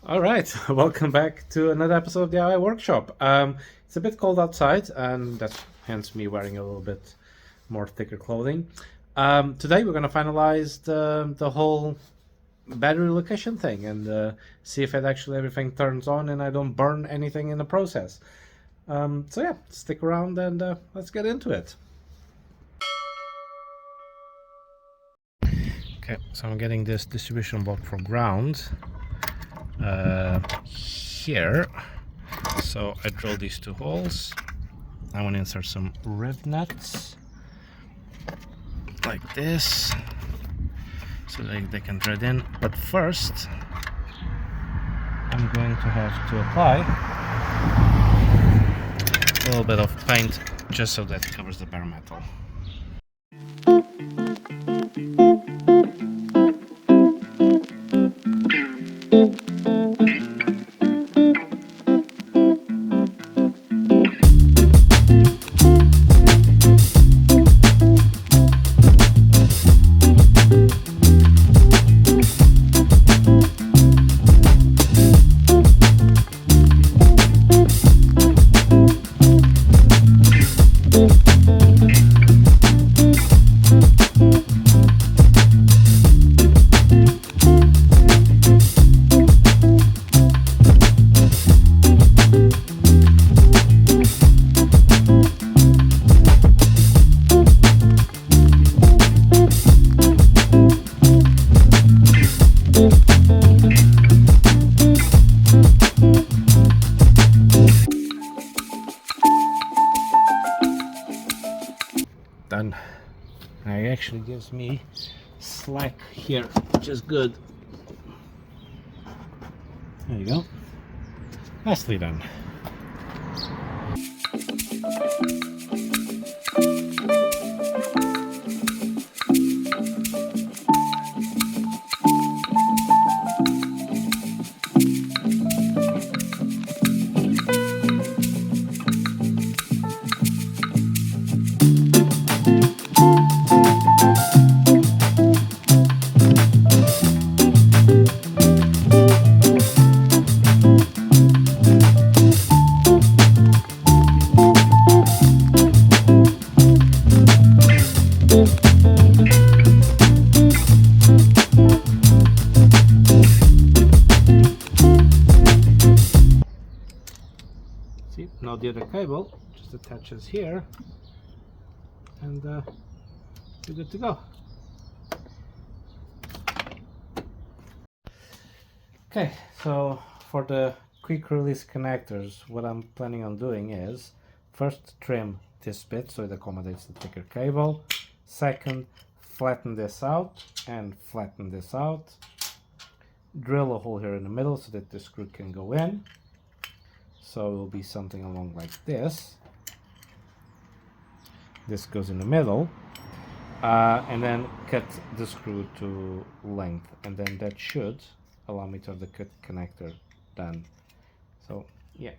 All right, welcome back to another episode of the DIY Workshop. It's a bit cold outside, and that's hence me wearing a little bit more thicker clothing. Today we're going to finalize the whole battery relocation thing and see if it actually everything turns on and I don't burn anything in the process. So yeah, stick around and let's get into it. Okay, so I'm getting this distribution board for ground here. So I drill these two holes. I want to insert some riv nuts like this so they can thread in. But first, I'm going to have to apply a little bit of paint just so that it covers the bare metal. Done. It actually gives me slack here, which is good. There you go. Nicely done. See, now the other cable just attaches here and you're good to go. Okay, so for the quick release connectors, what I'm planning on doing is first trim this bit so it accommodates the thicker cable. Second, flatten this out and flatten this out. Drill a hole here in the middle so that the screw can go in. So it will be something along like this. This goes in the middle. And then cut the screw to length. And then that should allow me to have the cut connector done. So, yeah.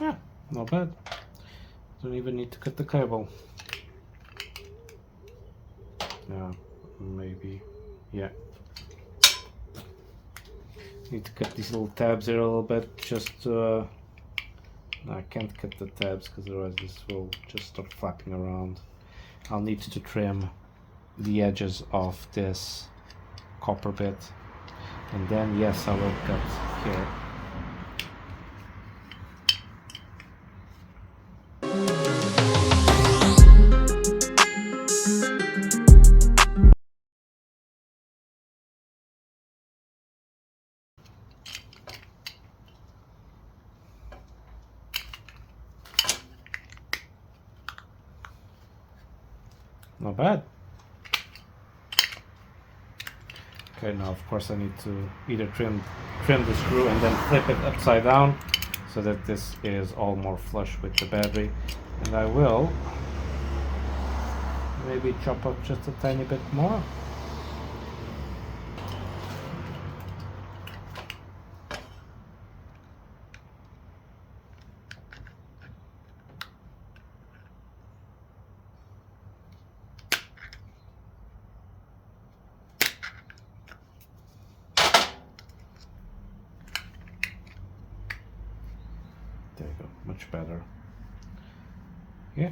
Yeah, not bad. Don't even need to cut the cable. Yeah, maybe. Yeah. Need to cut these little tabs here a little bit just to... no, I can't cut the tabs because otherwise this will just start flapping around. I'll need to trim the edges of this copper bit, and then yes, I will cut here. Not bad. Okay, now of course I need to either trim the screw and then flip it upside down so that this is all more flush with the battery. And I will maybe chop up just a tiny bit more. There you go, much better. Yeah.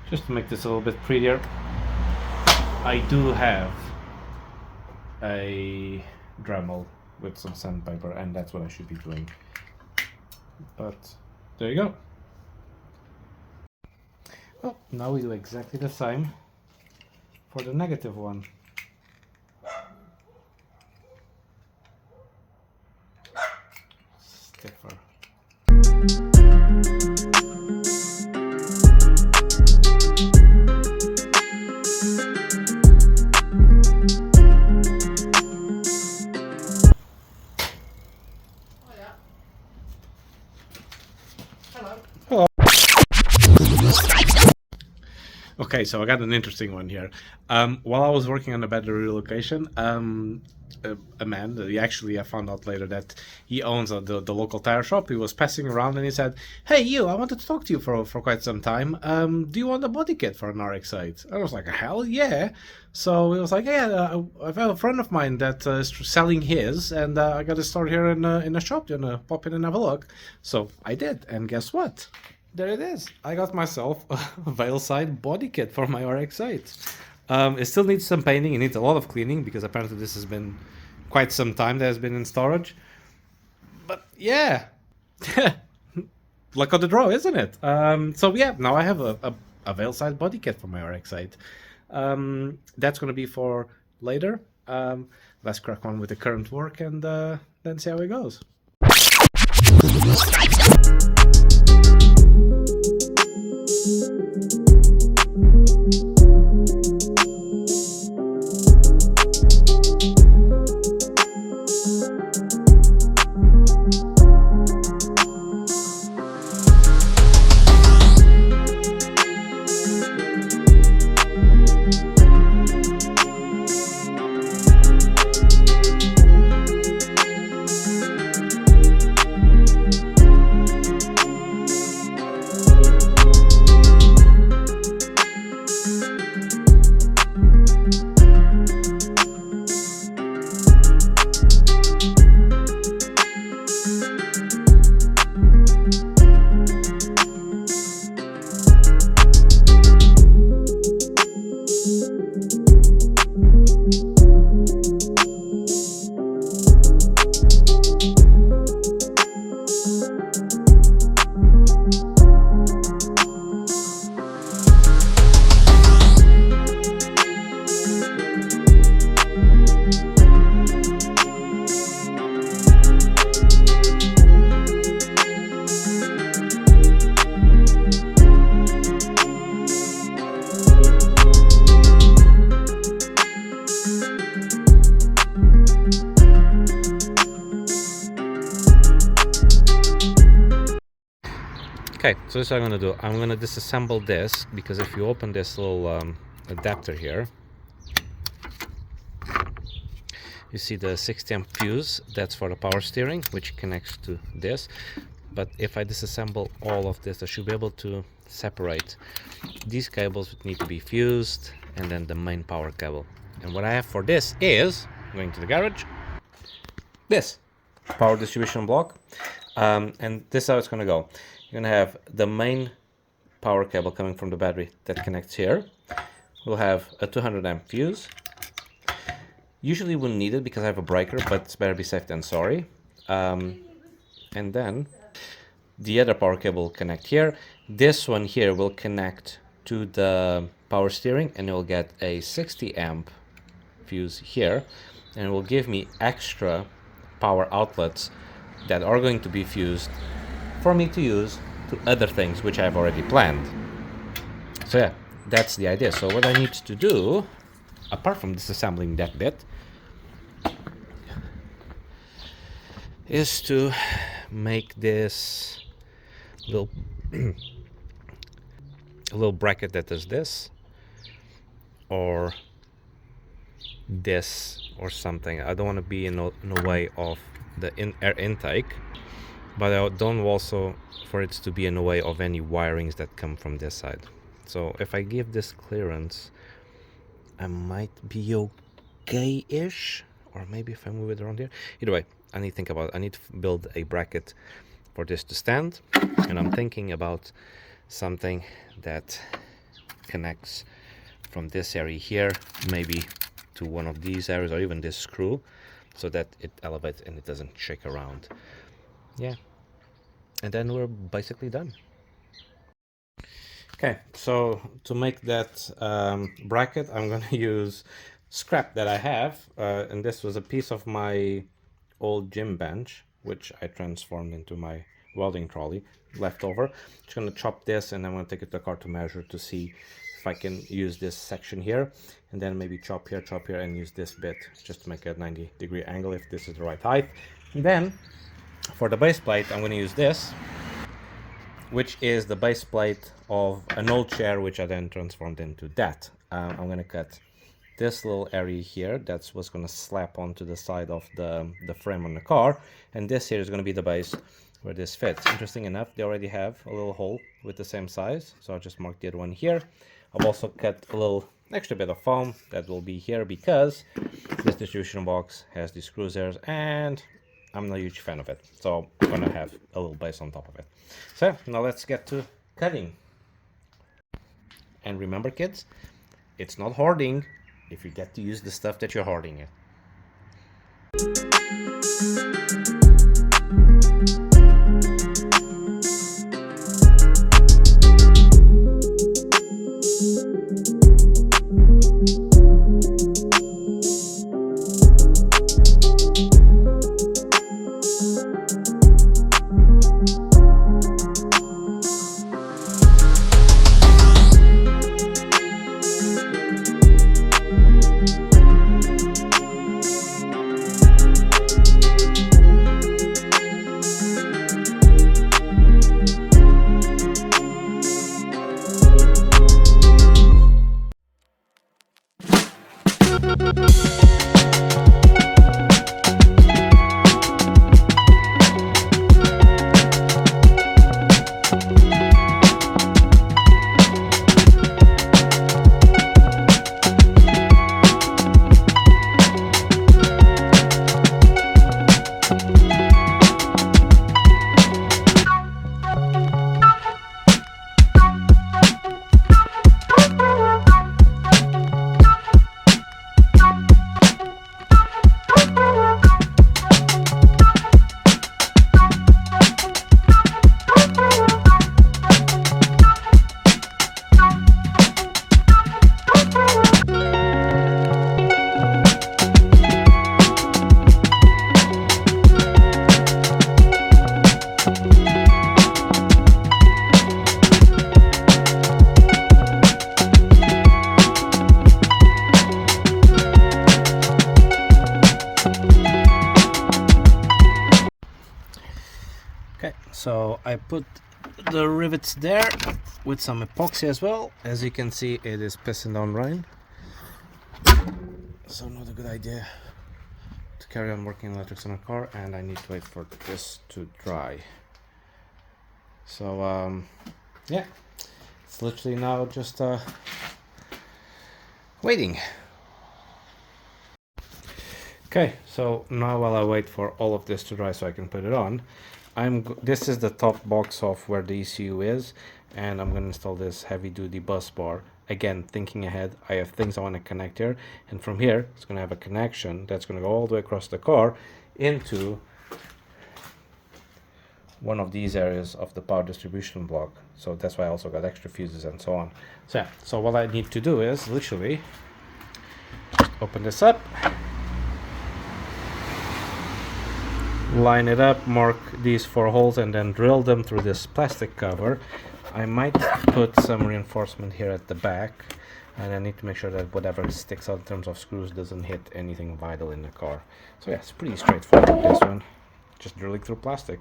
Just to make this a little bit prettier, I do have a Dremel with some sandpaper, and that's what I should be doing. But there you go. Well, now we do exactly the same for the negative one. Stiffer. Okay, so I got an interesting one here. While I was working on the battery relocation, a man, I found out later that he owns the local tire shop. He was passing around and he said, "Hey, you, I wanted to talk to you for quite some time. Do you want a body kit for an RX-8? I was like, hell yeah. So he was like, yeah, I have a friend of mine that is selling his, and I got a store here in a shop. Do you want to pop in and have a look? So I did, and guess what? There it is. I got myself a Veilside body kit for my RX-8. It still needs some painting. It needs a lot of cleaning because apparently this has been quite some time that has been in storage. But yeah, luck of the draw, isn't it? So yeah, now I have a Veilside body kit for my RX-8. That's going to be for later. Let's crack on with the current work and then see how it goes. Okay, so this is what I'm going to do. I'm going to disassemble this, because if you open this little adapter here, you see the 60 amp fuse. That's for the power steering, which connects to this. but if I disassemble all of this, I should be able to separate these cables that need to be fused and then the main power cable. And what I have for this is, going to the garage, this power distribution block, and this is how it's going to go. You're going to have the main power cable coming from the battery that connects here. We'll have a 200 amp fuse. Usually wouldn't need it because I have a breaker, but it's better be safe than sorry. And then the other power cable will connect here. This one here will connect to the power steering, and it will get a 60 amp fuse here, and it will give me extra power outlets that are going to be fused for me to use to other things which I've already planned. So yeah, that's the idea. So what I need to do, apart from disassembling that bit, is to make this little a little bracket that does this or this or something. I don't want to be in the way of the air intake, but I don't also for it to be in the way of any wirings that come from this side. So if I give this clearance, I might be okay-ish, or maybe if I move it around here. Either way, I need to think about it. I need to build a bracket for this to stand, and I'm thinking about something that connects from this area here, maybe to one of these areas, or even this screw, so that it elevates and it doesn't shake around. Yeah, and then we're basically done. Okay, so to make that bracket, I'm going to use scrap that I have, and this was a piece of my old gym bench, which I transformed into my welding trolley left over. Just going to chop this, and I'm going to take it to the car to measure to see if I can use this section here, and then maybe chop here, and use this bit just to make a 90-degree angle if this is the right height. And then for the base plate, I'm going to use this, which is the base plate of an old chair, which I then transformed into that. I'm going to cut this little area here. That's what's going to slap onto the side of the frame on the car. And this here is going to be the base where this fits. Interesting enough, they already have a little hole with the same size. So I'll just mark the other one here. I've also cut a little extra bit of foam that will be here because this distribution box has these screws there, and I'm not a huge fan of it. So I'm going to have a little base on top of it. So now let's get to cutting. And remember, kids, it's not hoarding if you get to use the stuff that you're hoarding it. Okay, so I put the rivets there with some epoxy as well. As you can see, it is pissing down rain, so not a good idea to carry on working electrics on a car, and I need to wait for this to dry. So yeah, it's literally now just waiting. Okay, so now while I wait for all of this to dry so I can put it on, this is the top box of where the ECU is, and I'm going to install this heavy-duty bus bar. Again, thinking ahead, I have things I want to connect here, and from here, it's going to have a connection that's going to go all the way across the car into one of these areas of the power distribution block. So that's why I also got extra fuses and so on. So yeah, so what I need to do is literally just open this up, line it up, mark these 4 holes, and then drill them through this plastic cover. I might put some reinforcement here at the back, and I need to make sure that whatever sticks out in terms of screws doesn't hit anything vital in the car. So yeah, it's pretty straightforward, this one. Just drilling through plastic.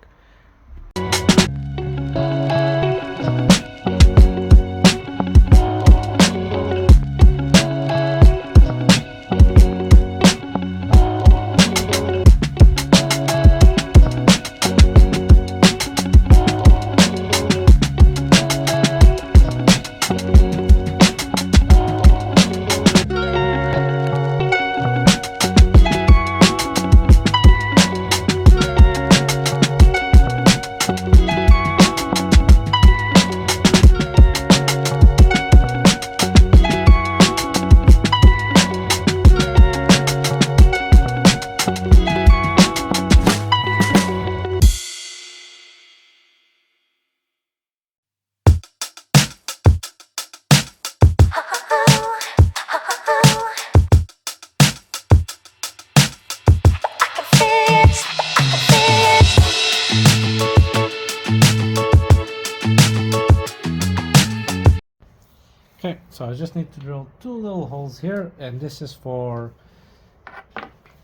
Okay, so I just need to drill 2 little holes here, and this is for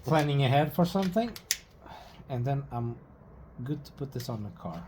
planning ahead for something, and then I'm good to put this on the car.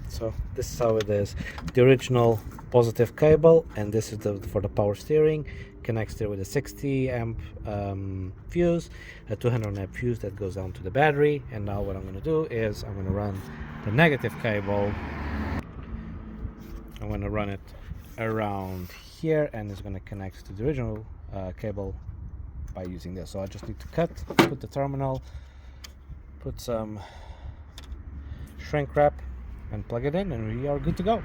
So this is how it is. The original positive cable, and this is for the power steering. Connects there with a 60 amp fuse, a 200 amp fuse that goes down to the battery. And now what I'm going to do is I'm going to run the negative cable. I'm going to run it around here, and it's going to connect to the original cable by using this. So I just need to put the terminal, put some shrink wrap, and plug it in, and we are good to go.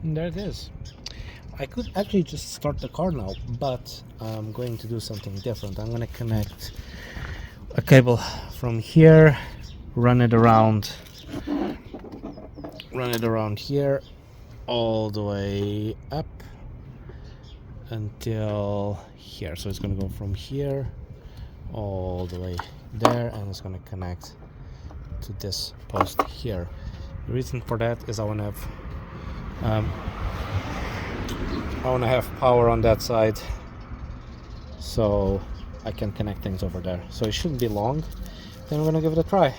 And there it is. I could actually just start the car now, but I'm going to do something different. I'm going to connect a cable from here, run it around here all the way up until here. So it's going to go from here all the way there, and it's going to connect to this post here. The reason for that is I want to have power on that side, so I can connect things over there. So it shouldn't be long. Then we're gonna give it a try.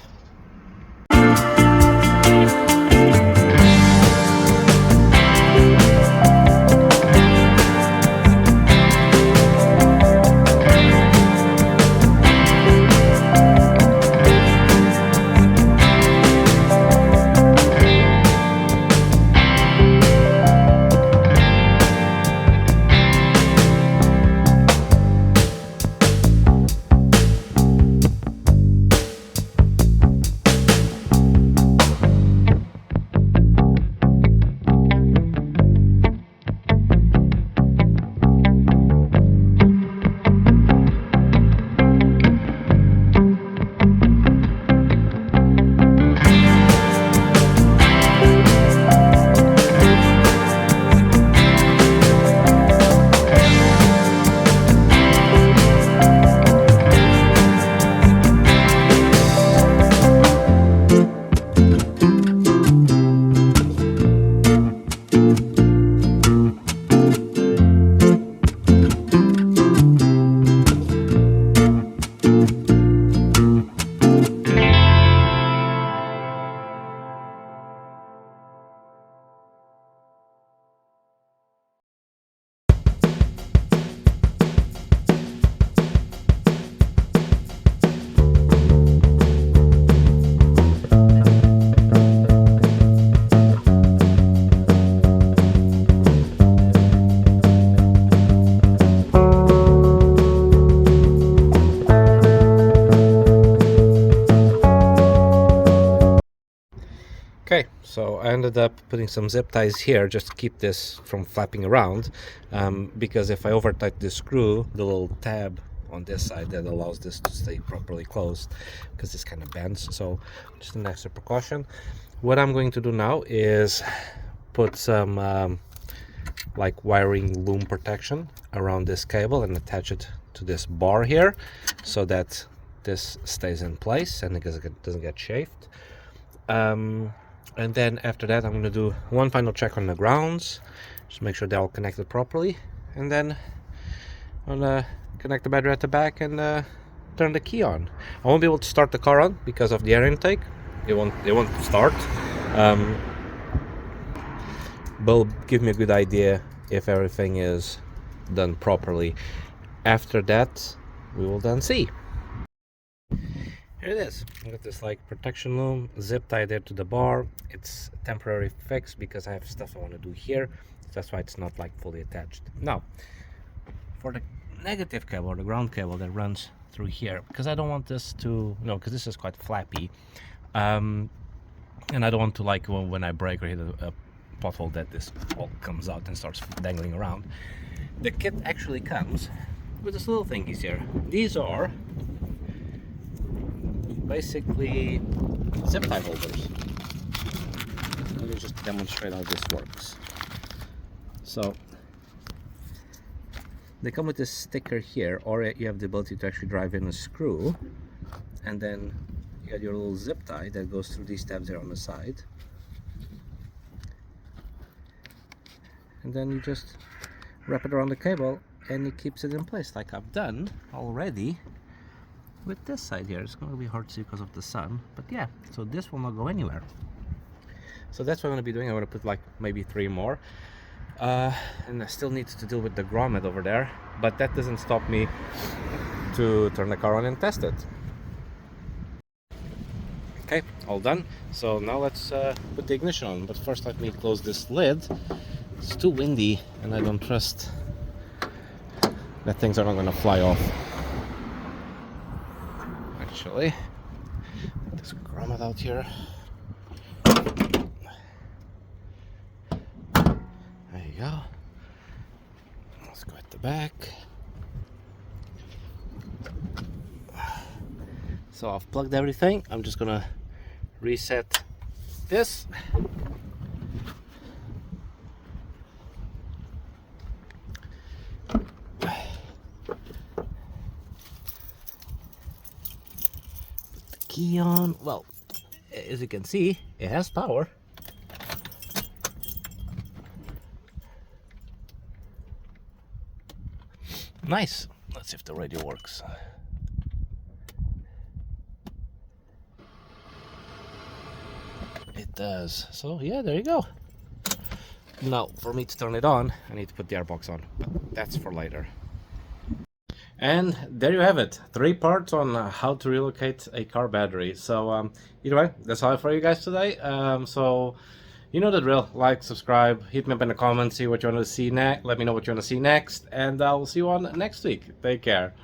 Okay, so I ended up putting some zip ties here just to keep this from flapping around, because if I over tighten the screw, the little tab on this side that allows this to stay properly closed, because this kind of bends. So just an extra precaution. What I'm going to do now is put some like wiring loom protection around this cable and attach it to this bar here, so that this stays in place and it doesn't get chafed. And then after that, I'm going to do one final check on the grounds, just make sure they're all connected properly, and then I'm going to connect the battery at the back and turn the key on. I won't be able to start the car on because of the air intake. It won't start. But it'll give me a good idea if everything is done properly. After that, we will then see. Here it is. I got this like protection loom, zip tie there to the bar. It's a temporary fix because I have stuff I want to do here. That's why it's not like fully attached. Now, for the negative cable or the ground cable that runs through here, because I don't want this to, because this is quite flappy, and I don't want to, like, when I brake or hit a pothole, that this all comes out and starts dangling around. The kit actually comes with this little thingies here. These are basically zip tie holders. Let me just demonstrate how this works. So they come with this sticker here, or you have the ability to actually drive in a screw, and then you got your little zip tie that goes through these tabs here on the side, and then you just wrap it around the cable and it keeps it in place, like I've done already with this side here. It's going to be hard to see because of the sun, but yeah, so this will not go anywhere. So that's what I'm going to be doing. I'm going to put like maybe 3 more, and I still need to deal with the grommet over there, but that doesn't stop me to turn the car on and test it. Okay, all done. So now let's put the ignition on, but first let me close this lid. It's too windy and I don't trust that things are not going to fly off. Actually, this grommet out here. you go. Let's go at the back. So I've plugged everything. I'm just gonna reset this. Key on. Well, as you can see, it has power. Nice. Let's see if the radio works. It does. So yeah, there you go. Now for me to turn it on, I need to put the airbox on, but that's for later. And there you have it, 3 parts on how to relocate a car battery. So either way, that's all for you guys today. So you know the drill. Like, subscribe, hit me up in the comments, see what you want to see next. Let me know what you want to see next, and I'll see you on next week. Take care.